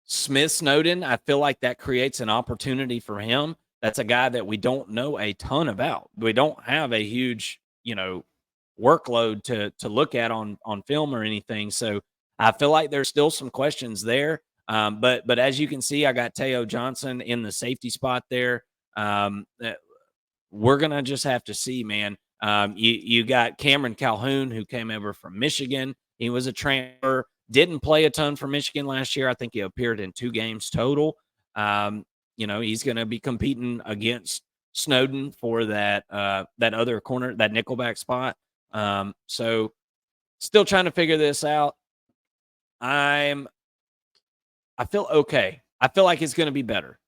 Smith Snowden, I feel like that creates an opportunity for him. That's a guy that we don't know a ton about. We don't have a huge, workload to look at on film or anything. So I feel like there's still some questions there. But as you can see, I got Teo Johnson in the safety spot there. We're gonna just have to see, man. You got Cameron Calhoun, who came over from Michigan. He was a transfer, didn't play a ton for Michigan last year. I think he appeared in 2 games total. He's going to be competing against Snowden for that other corner, that nickelback spot. So still trying to figure this out. I feel okay. I feel like it's going to be better,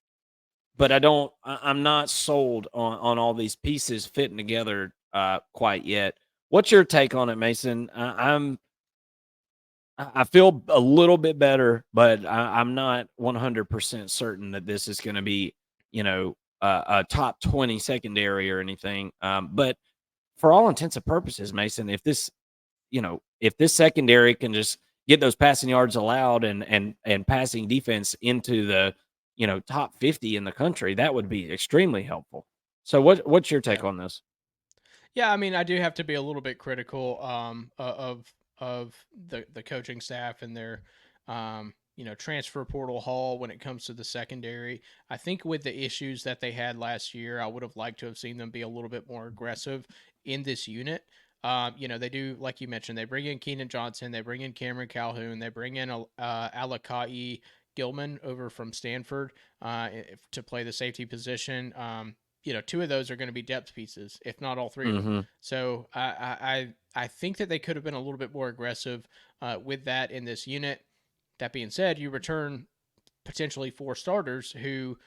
but I'm not sold on all these pieces fitting together quite yet. What's your take on it, Mason? I feel a little bit better, but I'm not 100% certain that this is going to be, a top 20 secondary or anything. But for all intents and purposes, Mason, if this secondary can just get those passing yards allowed and passing defense into the, top 50 in the country, that would be extremely helpful. So what's your take on this? Yeah, I mean, I do have to be a little bit critical of the coaching staff and their transfer portal haul when it comes to the secondary. I think with the issues that they had last year, I would have liked to have seen them be a little bit more aggressive in this unit. They do, like you mentioned, they bring in Keenan Johnson, they bring in Cameron Calhoun, they bring in Alakai Gilman over from Stanford to play the safety position. 2 of those are going to be depth pieces, if not all 3 of them. So I think that they could have been a little bit more aggressive with that in this unit. That being said, you return potentially 4 starters who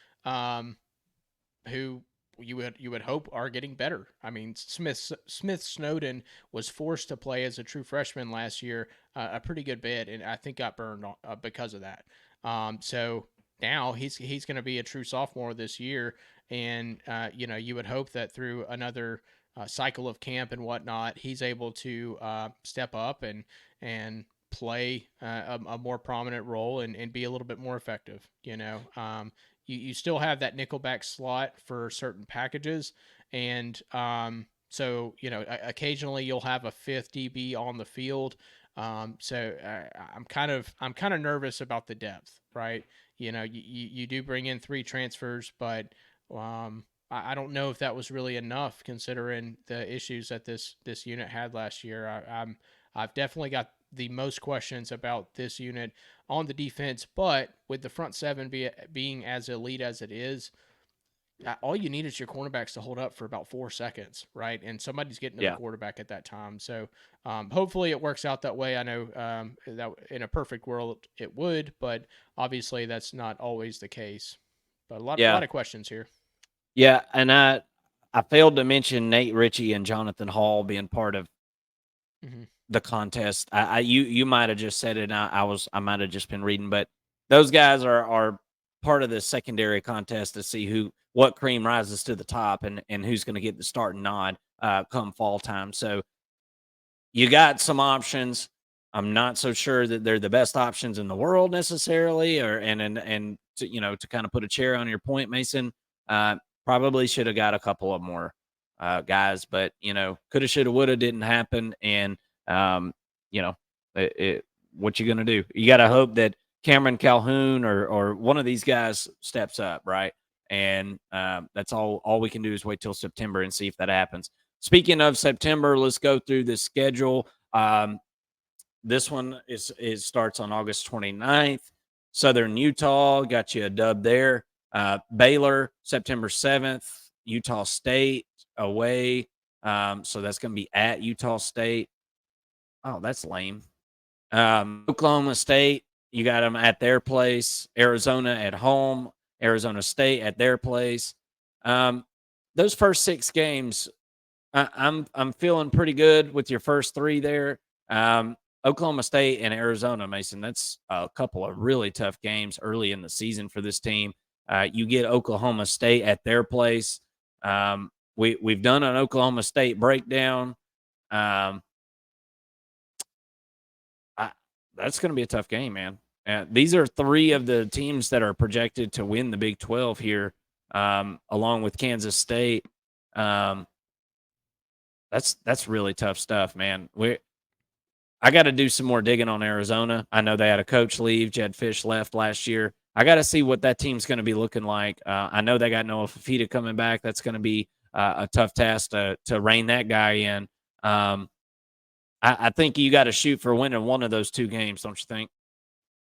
you would hope are getting better. I mean, Smith Snowden was forced to play as a true freshman last year a pretty good bit, and I think got burned because of that. So now he's going to be a true sophomore this year, and you would hope that through another cycle of camp and whatnot, he's able to step up and play a more prominent role and be a little bit more effective. You still have that nickelback slot for certain packages, and so occasionally you'll have a 5th DB on the field. So I'm kind of nervous about the depth, right? You do bring in 3 transfers, but I don't know if that was really enough considering the issues that this unit had last year. I've definitely got the most questions about this unit on the defense. But with the front seven being as elite as it is, all you need is your cornerbacks to hold up for about 4 seconds, right? And somebody's getting to the Yeah. quarterback at that time. So hopefully it works out that way. I know that in a perfect world it would, but obviously that's not always the case. But a Yeah. lot of questions here. Yeah. And I failed to mention Nate Ritchie and Jonathan Hall being part of the contest. You might have just said it. And I might have just been reading, but those guys are part of the secondary contest to see what cream rises to the top and who's going to get the starting nod come fall time. So you got some options. I'm not so sure that they're the best options in the world necessarily, and to kind of put a chair on your point, Mason. Probably should have got a couple of more guys, but coulda, shoulda, woulda didn't happen, and um, you know, what you gonna do? You got to hope that Cameron Calhoun or one of these guys steps up, right? And that's all we can do is wait till September and see if that happens. Speaking of September, let's go through the schedule. This one starts on August 29th. Southern Utah got you a dub there. Baylor, September 7th. Utah State away. So that's going to be at Utah State. Oh, that's lame. Oklahoma State, you got them at their place. Arizona at home. Arizona State at their place. Those first 6 games, I'm feeling pretty good with your first 3 there. Oklahoma State and Arizona, Mason. That's a couple of really tough games early in the season for this team. You get Oklahoma State at their place. We've done an Oklahoma State breakdown. That's going to be a tough game, man. These are 3 of the teams that are projected to win the Big 12 here, along with Kansas State. That's really tough stuff, man. I got to do some more digging on Arizona. I know they had a coach leave. Jed Fish left last year. I got to see what that team's going to be looking like. I know they got Noah Fafita coming back. That's going to be a tough task to rein that guy in. I think you got to shoot for winning one of those 2 games, don't you think?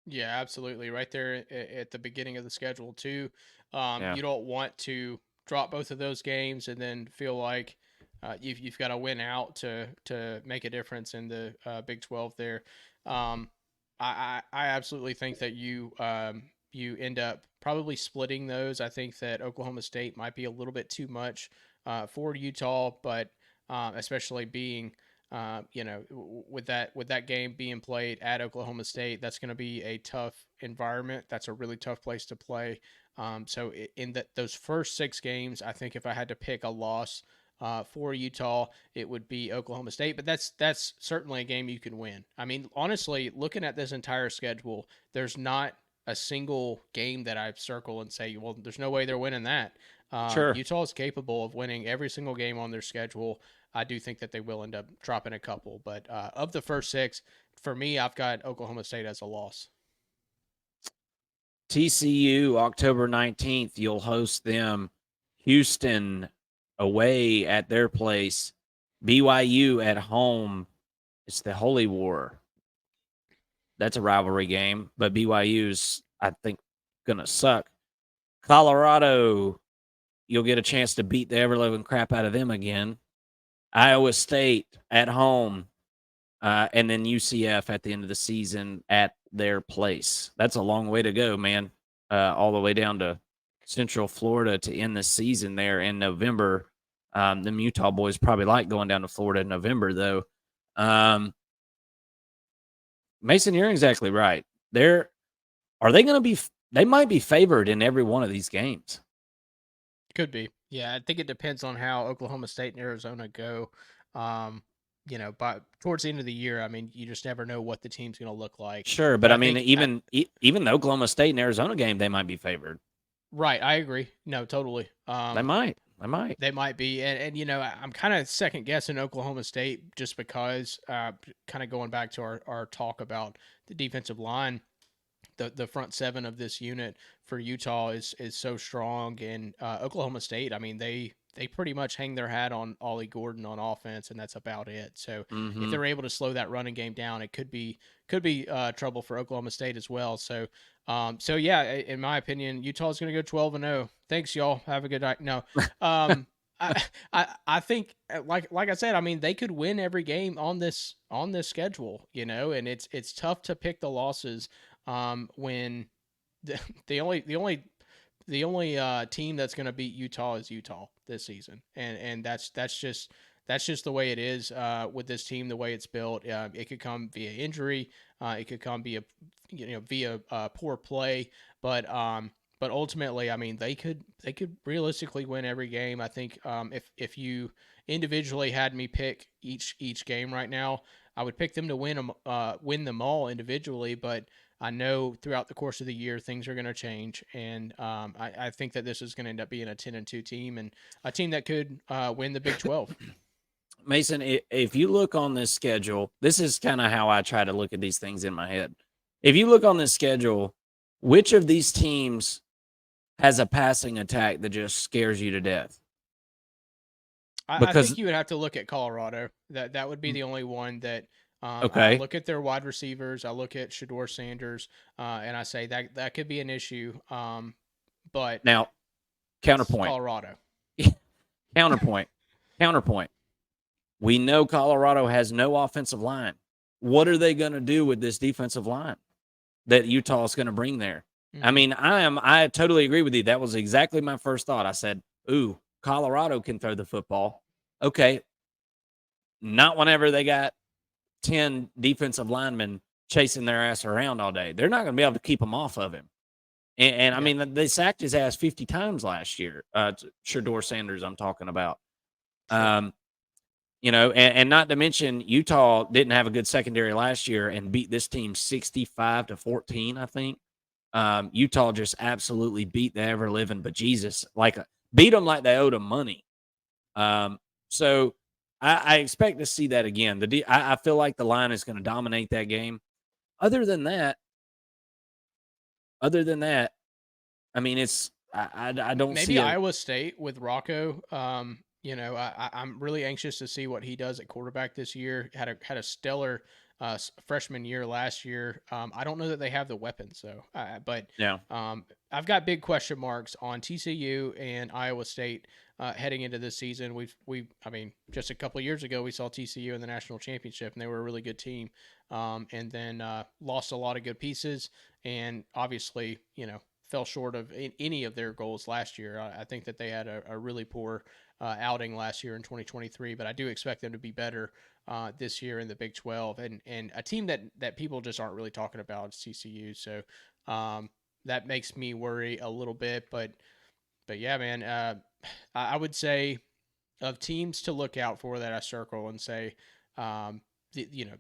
Yeah, absolutely. Right there at the beginning of the schedule too. Yeah. You don't want to drop both of those games and then feel like you've got to win out to make a difference in the Big 12 there. I absolutely think that you end up probably splitting those. I think that Oklahoma State might be a little bit too much for Utah, but especially being with that game being played at Oklahoma State, that's going to be a tough environment. That's a really tough place to play. So in those first 6 games, I think if I had to pick a loss for Utah, it would be Oklahoma State. But that's certainly a game you can win. I mean, honestly, looking at this entire schedule, there's not a single game that I circle and say, well, there's no way they're winning that. Sure. Utah is capable of winning every single game on their schedule. I do think that they will end up dropping a couple, but of the first 6, for me, I've got Oklahoma State as a loss. TCU, October 19th, you'll host them. Houston away at their place. BYU at home. It's the Holy War. That's a rivalry game, but BYU's, I think, going to suck. Colorado, you'll get a chance to beat the ever-loving crap out of them again. Iowa State at home. And then UCF at the end of the season at their place. That's a long way to go, man. All the way down to Central Florida to end the season there in November. Them Utah boys probably like going down to Florida in November, though. Mason, you're exactly right. They might be favored in every one of these games. Could be. Yeah, I think it depends on how Oklahoma State and Arizona go. But towards the end of the year, I mean, you just never know what the team's going to look like. Sure, but I mean, even the Oklahoma State and Arizona game, they might be favored. Right, I agree. No, totally. They might. They might be, and I'm kind of second guessing Oklahoma State just because, kind of going back to our talk about the defensive line. the front seven of this unit for Utah is so strong, and Oklahoma State, I mean, they pretty much hang their hat on Ollie Gordon on offense, and that's about it. So if Mm-hmm. they're able to slow that running game down, it could be trouble for Oklahoma State as well. So so yeah, in my opinion, Utah's going to go 12-0. Thanks, y'all. Have a good night. No, um, I think like I said, I mean, they could win every game on this schedule, and it's tough to pick the losses when the, the only team that's going to beat Utah is Utah this season, and that's just the way it is with this team, the way it's built. It could come via injury, it could come via poor play, but ultimately, I mean, they could realistically win every game. I think if you individually had me pick each game right now, I would pick them to win them all individually, but I know throughout the course of the year things are going to change, and I think that this is going to end up being a 10-2 team, and a team that could win the Big 12. Mason, if you look on this schedule, this is kind of how I try to look at these things in my head. If you look on this schedule, which of these teams has a passing attack that just scares you to death? I think you would have to look at Colorado. That would be the only one that. I Okay. look at their wide receivers. I look at Shador Sanders, and I say that could be an issue. But Now, it's counterpoint. Colorado. Counterpoint. Counterpoint. We know Colorado has no offensive line. What are they going to do with this defensive line that Utah is going to bring there? I Mhm. mean, I totally agree with you. That was exactly my first thought. I said, ooh, Colorado can throw the football. Okay. Not whenever they got 10 defensive linemen chasing their ass around all day. They're not going to be able to keep them off of him. And I Yeah. mean, they sacked his ass 50 times last year. Shador Sanders, I'm talking about. Sure. And not to mention Utah didn't have a good secondary last year and beat this team 65-14, I think. Utah just absolutely beat the ever living bejesus, beat them like they owed them money. So I expect to see that again. I feel like the line is going to dominate that game. Other than that, I mean, I don't Maybe see a Iowa State with Rocco. I'm really anxious to see what he does at quarterback this year. Had a stellar freshman year last year. I don't know that they have the weapons though. But yeah. I've got big question marks on TCU and Iowa State heading into this season. I mean, just a couple of years ago we saw TCU in the national championship, and they were a really good team. And then lost a lot of good pieces, and obviously, fell short of any of their goals last year. I think that they had a really poor outing last year in 2023, but I do expect them to be better this year in the Big 12, and a team that people just aren't really talking about is TCU. So that makes me worry a little bit, but yeah, man, I would say of teams to look out for that I circle and say,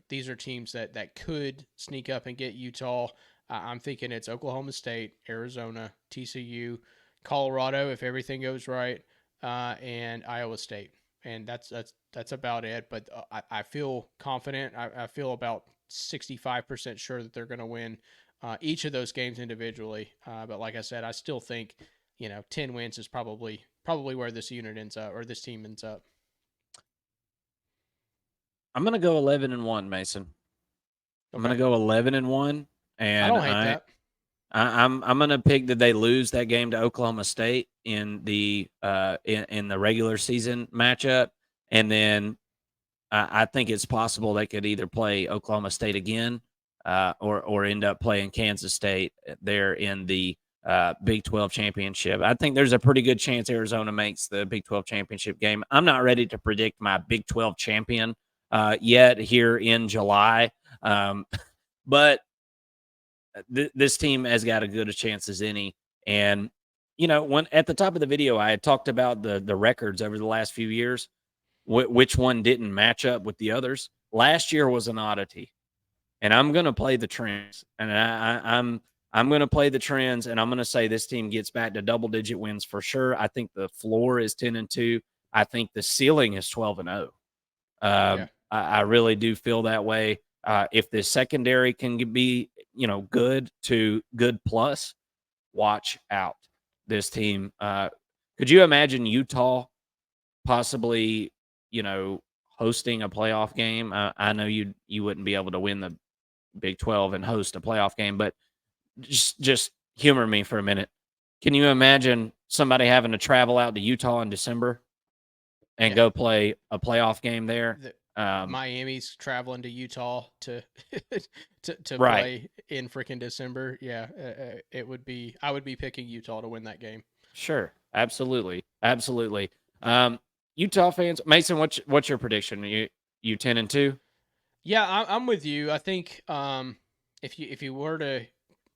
these are teams that could sneak up and get Utah. I'm thinking it's Oklahoma State, Arizona, TCU, Colorado if everything goes right, and Iowa State, and that's about it. But I feel confident. I feel about 65% sure that they're going to win each of those games individually. But like I said, I still think 10 wins is probably where this unit ends up, or this team ends up. I'm gonna go 11-1, Mason. I'm Okay, gonna go 11-1, I and don't hate that. I'm gonna pick that they lose that game to Oklahoma State in the regular season matchup, and then I think it's possible they could either play Oklahoma State again, or end up playing Kansas State there in the Big 12 championship. I think there's a pretty good chance Arizona makes the Big 12 championship game. I'm not ready to predict my Big 12 champion yet here in July, but this team has got as good a chance as any. And when at the top of the video, I had talked about the records over the last few years, which one didn't match up with the others. Last year was an oddity, and I'm going to play the trends, and I'm going to play the trends, and I'm going to say this team gets back to double digit wins for sure. I think the floor is 10-2. I think the ceiling is 12-0. Yeah. I really do feel that way. If the secondary can be, good to good plus, watch out. This team. Could you imagine Utah possibly, hosting a playoff game? I know you wouldn't be able to win the Big 12 and host a playoff game, but just humor me for a minute. Can you imagine somebody having to travel out to Utah in December and go play a playoff game there? Miami's traveling to Utah to to Right. play in freaking December. Yeah, it would be. I would be picking Utah to win that game. Sure, absolutely. Utah fans, Mason, what's your prediction? You 10-2? Yeah, I'm with you. I think if you were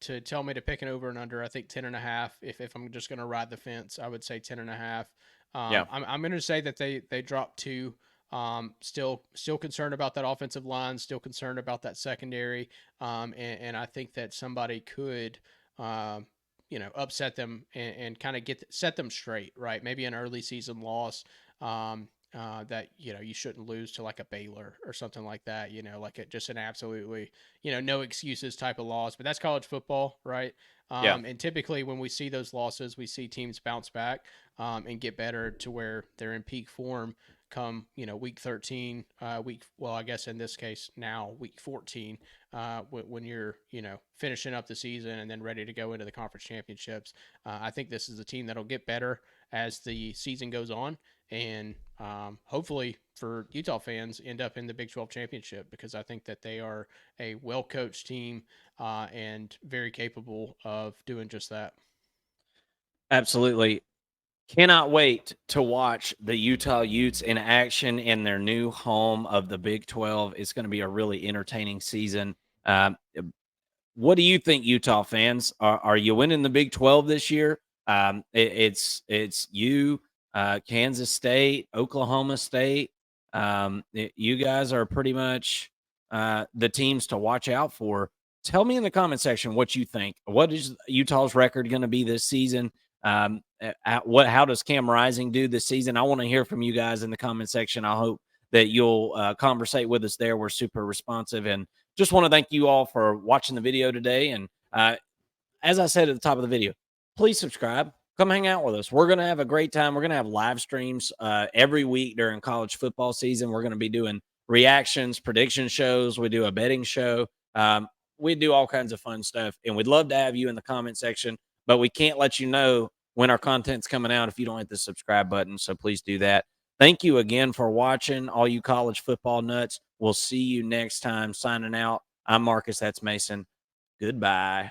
to tell me to pick an over and under, I think 10.5. If I'm just going to ride the fence, I would say 10.5. Yeah. I'm going to say that they dropped 2. Still concerned about that offensive line. Still concerned about that secondary. And I think that somebody could, upset them and kind of set them straight. Right? Maybe an early season loss. That you shouldn't lose to like a Baylor or something like that. Like just an absolutely no excuses type of loss. But that's college football, right? Yeah. And typically when we see those losses, we see teams bounce back and get better to where they're in peak form come week 13, I guess in this case now week 14, when you're finishing up the season and then ready to go into the conference championships. I think this is a team that'll get better as the season goes on, and hopefully for Utah fans end up in the Big 12 championship, because I think that they are a well-coached team and very capable of doing just that. Absolutely. Cannot wait to watch the Utah Utes in action in their new home of the Big 12. It's going to be a really entertaining season. What do you think, Utah fans? Are you winning the Big 12 this year? It's you, Kansas State, Oklahoma State. You guys are pretty much the teams to watch out for. Tell me in the comment section what you think. What is Utah's record going to be this season? How does Cam Rising do this season? I want to hear from you guys in the comment section. I hope that you'll conversate with us there. We're super responsive, and just want to thank you all for watching the video today. And as I said at the top of the video, please subscribe. Come hang out with us. We're going to have a great time. We're going to have live streams every week during college football season. We're going to be doing reactions, prediction shows. We do a betting show. We do all kinds of fun stuff, and we'd love to have you in the comment section, but we can't let you know when our content's coming out if you don't hit the subscribe button. So please do that. Thank you again for watching, all you college football nuts. We'll see you next time. Signing out. I'm Marcus. That's Mason. Goodbye.